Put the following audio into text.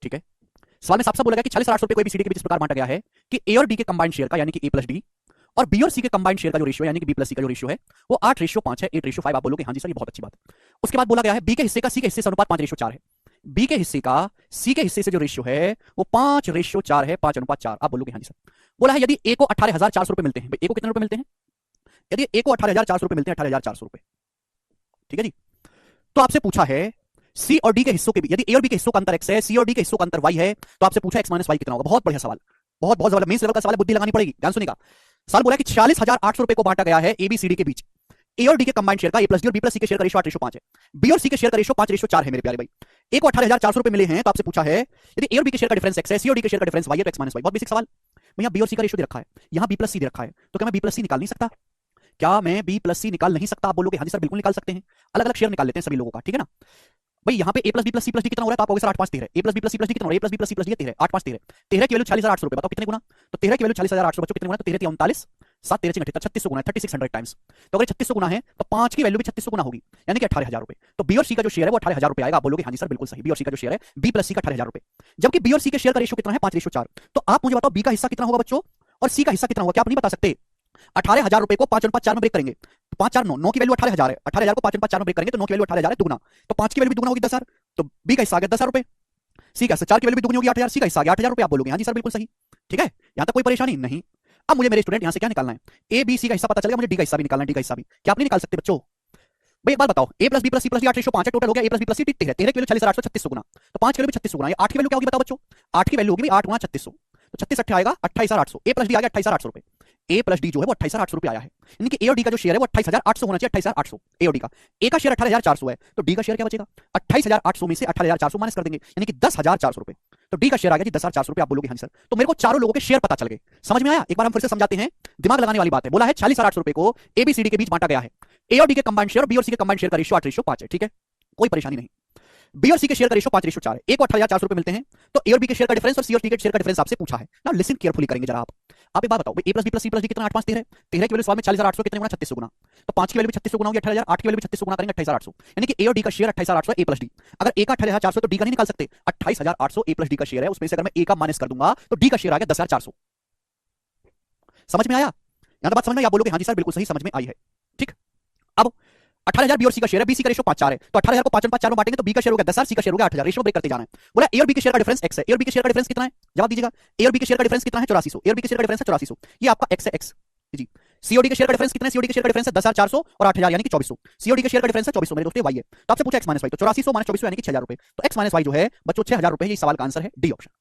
ठीक है। सवाल में साफ साफ बोला गया कि 46,800 रुपए को एबीसीडी के बीच इस प्रकार बांटा गया है कि ए और डी के कंबाइंड शेयर का यानी कि ए प्लस डी और बी और सी के कंबाइंड शेयर का जो रेशियो यानी कि बी प्लस सी का जो रेशियो है वो 8:5 है, 8:5। आप बोलोगे हाँ जी सर ये बहुत अच्छी बात। उसके बाद बोला गया है बी के हिस्से का सी के हिस्से से अनुपात 5:4 है। बी के हिस्से का सी के हिस्से से जो रेशियो है वो 5:4 है, 5:4। आप बोलोगे हाँ जी सर। बोला है यदि ए को 18,400 रुपए मिलते हैं, ए को कितने रुपए मिलते हैं? यदि ए को 18,400 रुपए मिलते हैं, 18,400 रुपए, ठीक है जी, तो आपसे पूछा है सी और डी के हिस्सों के भी, यदि ए और बी के हिस्सों का अंतर x है, सी और डी के हिस्सों का अंतर y है, तो आपसे पूछा x माइनस y कितना होगा। बहुत बढ़िया सवाल, बहुत बहुत मेंस लेवल का सवाल है, बुद्धि लगानी पड़ेगी, ध्यान सुनिएगा। सवाल बोला कि 46,800 रुपए को बांटा गया है एबीसीडी के बीच। ए और डी के कंबाइंड शेयर का ए प्लस डी और बी प्लस सी के शेयर का रेशियो 8:5 है, बी और सी के शेयर का रेशियो 5:4 है मेरे प्यारे भाई। ए को 18,400 रुपए मिले हैं, तो आपसे पूछा है यदि ए और बी के शेयर का डिफरेंस x है, सी और डी के शेयर का डिफरेंस y है, तो x माइनस y। बहुत बेसिक सवाल। भैया बी और सी का रेशियो दे रखा है, यहाँ बी प्लस सी दे रखा है, तो क्या मैं बी प्लस सी निकाल नहीं सकता? क्या मैं बी प्लस सी निकाल नहीं सकता? आप बोलोगे हाँ जी सर बिल्कुल निकाल सकते हैं। अलग अलग शेयर निकाल लेते हैं सभी लोगों का, ठीक है ना भाई। यहाँ पे a plus B plus C plus D कितना हो रहा है? तो आप कहोगे sir 8 5 13। a plus B plus C plus D कितना हो रहा है? a plus B plus C plus D 13, 8 5 13। 13 की वैल्यू 46,800 रुपए, बताओ कितने गुना? तो 13 की वैल्यू 46,800 बच्चों कितने गुना? तो 13 3 39, 7 13 38, 3600 गुना है, 3600 टाइम्स। तो अगर 3600 गुना है तो 5 की वैल्यू भी 3600 गुना होगी, यानी कि 18,000 रुपए। तो बी और सी का जो शेयर है वो 18,000 रुपए आएगा। आप बोलोगे हाँ जी सर बिल्कुल सही, बी और सी का जो शेयर है बी प्लस सी का 18,000 रुपए। जबकि बी और सी के शेयर का रेशियो कितना है? 5:4। तो आप मुझे बताओ बी का हिस्सा कितना होगा बच्चों और सी का हिस्सा कितना होगा? क्या आप नहीं बता सकते? 18,000 रुपए को 5/4 में ब्रेक करेंगे तो 5 4 9, 9 की वैल्यू 18,000 है, 18,000 को 5/4 में ब्रेक करेंगे तो 9 की वैल्यू 18,000 है दुगना, तो 5 की वैल्यू भी दुगना होगी 10,000। तो बी का हिस्सा आ गया 10,000 रुपए, सी का हिस्सा 4 की वैल्यू भी दुगनी होगी 8,000, सी का हिस्सा आ गया 8,000 रुपए। आप बोलोगे हाँ जी सर बिल्कुल सही, ठीक है, यहां तक कोई परेशानी नहीं। अब मुझे मेरे स्टूडेंट यहां से क्या निकालना है? ए बी सी का हिस्सा पता चल गया, मुझे डी का हिस्सा भी निकालना है, डी का हिस्सा भी। क्या आप नहीं निकाल सकते बच्चों? भाई एक बात बताओ, A plus B plus C plus D 8:5 है, टोटल हो गया A plus B plus C 13, 13 की वैल्यू 46,800, 3600 गुना, तो 5 की वैल्यू भी 3600 गुना, ये 8 की वैल्यू क्या होगी बताओ बच्चों? 8 की वैल्यू होगी 8 गुना 3600, तो 36 8 आएगा 28,800। ए प्लस डी आ गया 28,800 रुपए, ए प्लस डी जो है वो 28,800 रुपए आया है, यानी कि ए और डी का जो शेयर है वो 28,800 होना चाहिए, 28,800 ए और डी का। ए का शेयर 18,400 है, तो डी का शेयर क्या बचेगा? 28,800 में से 18,400 माइनस कर देंगे, यानी कि 10,400 रुपए। तो डी का शेयर आ गया जी 10,400 रुपए। आप बोलोगे हाँ जी सर। तो मेरे को चारों लोगों के शेयर पता चल गए, समझ में आया? एक बार हम फिर से समझाते हैं, दिमाग लगाने वाली बात है। बोला है 46,800 रुपए को एबीसीडी के बीच बांटा गया है, ए और डी के कंबाइंड शेयर और बी और सी के कंबाइंड शेयर का रेशियो 8:5 है, ठीक है, कोई परेशानी नहीं। बी और सी के शेयर का रेशियो 5:4 है, ए को 18,400 रुपए मिलते हैं, तो ए और बी के शेयर का डिफरेंस और सी और डी के शेयर का डिफरेंस आपसे पूछा है ना। लिसन केयरफुली करेंगे जरा आप एक बात बताओ, A plus B plus C plus D कितना? 8 5 13, 13 की वैल्यू सवाल में 40,800 कितने गुना? 3600 गुना, तो 5 की वैल्यू भी 3600 गुना होगी 18,000, 8 की वैल्यू भी 3600 गुना करेंगे 28,800, यानी कि ए और डी का शेयर 28,800 ए प्लस डी। अगर ए का 18,400 तो डी का नहीं निकाल सकते, 28,800 ए प्लस डी का शेयर है, उसमें से अगर मैं ए का माइनस कर दूंगा तो डी का शेयर आ गया 10,400। समझ में आया? यहां तक बात समझ में? आप बोलोगे हाँ जी सर बिल्कुल सही, समझ में आई है, ठीक। अब 18,000 बी और सी का शेयर है, बी सी का रेशियो 5:4 है, तो 18,000 को 5/4 में बांटेंगे तो बी का शेयर हो गया 10,000, सी का शेयर हो गया 8,000, रेशियो ब्रेक करते जाना है। बोला ए और बी के शेयर का डिफरेंस x है, ए और बी के शेयर का डिफरेंस कितना है? जवाब दीजिएगा। ए और बी के शेयर का डिफरेंस कितना है? 8400। ए और बी के शेयर का डिफरेंस है 8400, ये आपका x है, x जी। सी और डी के शेयर का डिफरेंस कितना है? सी और डी के शेयर का डिफरेंस है 10,400 और 8,000 यानी कि 2400। सी और डी के शेयर का डिफरेंस है 2400 मेरे दोस्तों, y है। तो आपसे पूछा x माइनस y, तो 8400 माइनस 2400 यानी कि 6,000 रुपए, तो x माइनस y जो है बच्चों 6,000 रुपए, ये सवाल का आंसर है डी ऑप्शन।